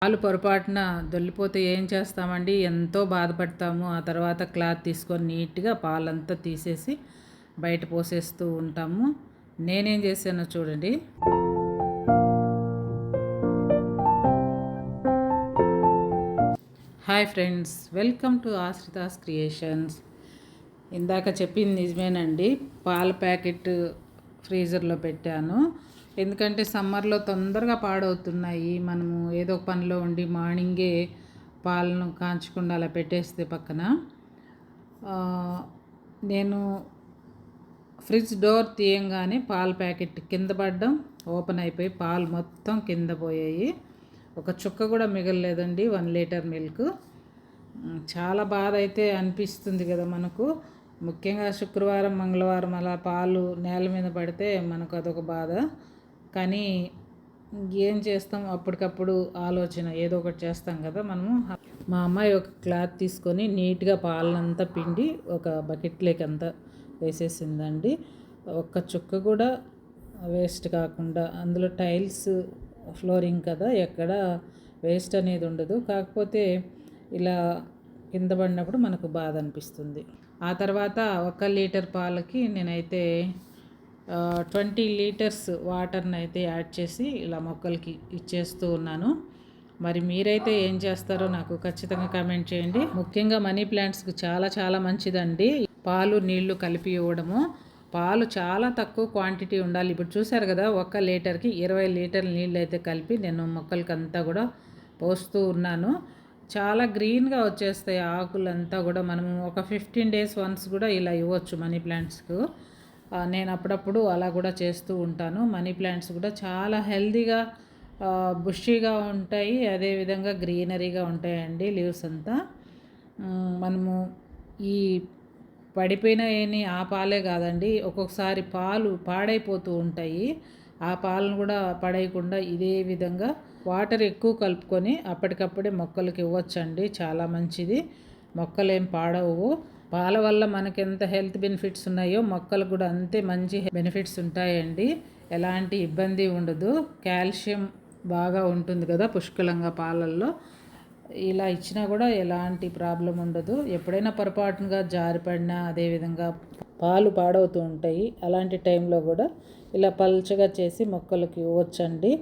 పాలు పొరపాటున దొల్లిపోతే ఏం చేస్తామండి, ఎంతో బాధపడతాము. ఆ తర్వాత క్లాత్ తీసుకొని నీట్గా పాలంతా తీసేసి బయట పోసేస్తూ ఉంటాము. నేనేం చేశానో చూడండి. Hi friends, welcome to Ashrita's creations. ఇందాక చెప్పింది నిజమేనండి. పాల ప్యాకెట్ ఫ్రీజర్లో పెట్టాను. ఎందుకంటే సమ్మర్లో తొందరగా పాడవుతున్నాయి. మనము ఏదో ఒక పనిలో ఉండి మార్నింగే పాలను కాంచకుండా అలా పెట్టేస్తే పక్కన, నేను ఫ్రిడ్జ్ డోర్ తీయంగానే పాల ప్యాకెట్ కింద పడడం, ఓపెన్ అయిపోయి పాలు మొత్తం కింద పోయాయి. ఒక చుక్క కూడా మిగలలేదండి. 1 లీటర్ మిల్క్. చాలా బాధ అయితే అనిపిస్తుంది కదా మనకు. ముఖ్యంగా శుక్రవారం, మంగళవారం అలా పాలు నేల మీద పడితే మనకు అదొక బాధ. కానీ ఏం చేస్తాం, అప్పటికప్పుడు ఆలోచన ఏదో ఒకటి చేస్తాం కదా మనము. మా అమ్మాయి ఒక క్లాత్ తీసుకొని నీట్గా పాలనంతా పిండి ఒక బకెట్లోకి అంతా వేసేసిందండి. ఒక్క చుక్క కూడా వేస్ట్ కాకుండా. అందులో టైల్స్ ఫ్లోరింగ్ కదా, ఎక్కడ వేస్ట్ అనేది ఉండదు. కాకపోతే ఇలా కింద పడినప్పుడు మనకు బాధ అనిపిస్తుంది. ఆ తర్వాత 1 లీటర్ పాలకి నేనైతే 20 లీటర్స్ వాటర్ని అయితే యాడ్ చేసి ఇలా మొక్కలకి ఇచ్చేస్తూ ఉన్నాను. మరి మీరైతే ఏం చేస్తారో నాకు ఖచ్చితంగా కామెంట్ చేయండి. ముఖ్యంగా మనీ ప్లాంట్స్కి చాలా చాలా మంచిదండి పాలు నీళ్లు కలిపి ఇవ్వడము. పాలు చాలా తక్కువ క్వాంటిటీ ఉండాలి. ఇప్పుడు చూసారు కదా, 1 లీటర్కి 20 లీటర్ల నీళ్ళు అయితే కలిపి నేను మొక్కలకంతా కూడా పోస్తూ ఉన్నాను. చాలా గ్రీన్గా వచ్చేస్తాయి ఆకులంతా కూడా. మనము ఒక 15 డేస్ వన్స్ కూడా ఇలా ఇవ్వచ్చు మనీ ప్లాంట్స్కు. నేను అప్పుడప్పుడు అలా కూడా చేస్తూ ఉంటాను. మనీ ప్లాంట్స్ కూడా చాలా హెల్తీగా బుషీగా ఉంటాయి, అదేవిధంగా గ్రీనరీగా ఉంటాయండి లీవ్స్ అంతా. మనము ఈ పడిపోయిన ఏని ఆ పాలే కాదండి, ఒక్కొక్కసారి పాలు పాడైపోతూ ఉంటాయి. ఆ పాలను కూడా పడేయకుండా ఇదే విధంగా వాటర్ ఎక్కువ కలుపుకొని అప్పటికప్పుడే మొక్కలకి ఇవ్వచ్చండి. చాలా మంచిది, మొక్కలు ఏం పాడవు. పాల వల్ల మనకి ఎంత హెల్త్ బెనిఫిట్స్ ఉన్నాయో మొక్కలకు కూడా అంతే మంచి బెనిఫిట్స్ ఉంటాయండి. ఎలాంటి ఇబ్బంది ఉండదు. కాల్షియం బాగా ఉంటుంది కదా పుష్కలంగా పాలల్లో. ఇలా ఇచ్చినా కూడా ఎలాంటి ప్రాబ్లం ఉండదు. ఎప్పుడైనా పొరపాటుగా జారిపడినా అదేవిధంగా పాలు పాడవుతూ ఉంటాయి. అలాంటి టైంలో కూడా ఇలా పల్చగా చేసి మొక్కలకి ఇవ్వచ్చండి.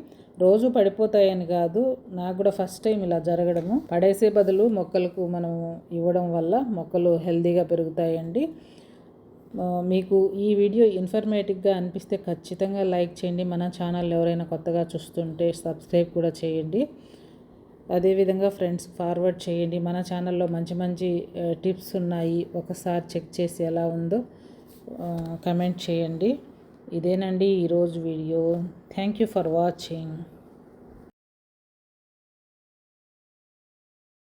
రోజు పడిపోతాయని కాదు, నాకు కూడా ఫస్ట్ టైం ఇలా జరగడము. పడేసే బదులు మొక్కలకు మనం ఇవ్వడం వల్ల మొక్కలు హెల్తీగా పెరుగుతాయండి. మీకు ఈ వీడియో ఇన్ఫర్మేటివ్గా అనిపిస్తే ఖచ్చితంగా లైక్ చేయండి. మన ఛానల్ ఎవరైనా కొత్తగా చూస్తుంటే సబ్స్క్రైబ్ కూడా చేయండి. అదేవిధంగా ఫ్రెండ్స్ ఫార్వర్డ్ చేయండి. మన ఛానల్లో మంచి మంచి టిప్స్ ఉన్నాయి, ఒకసారి చెక్ చేసి ఎలా ఉందో కమెంట్ చేయండి. ఇదేనండి ఈరోజు video. Thank you for watching.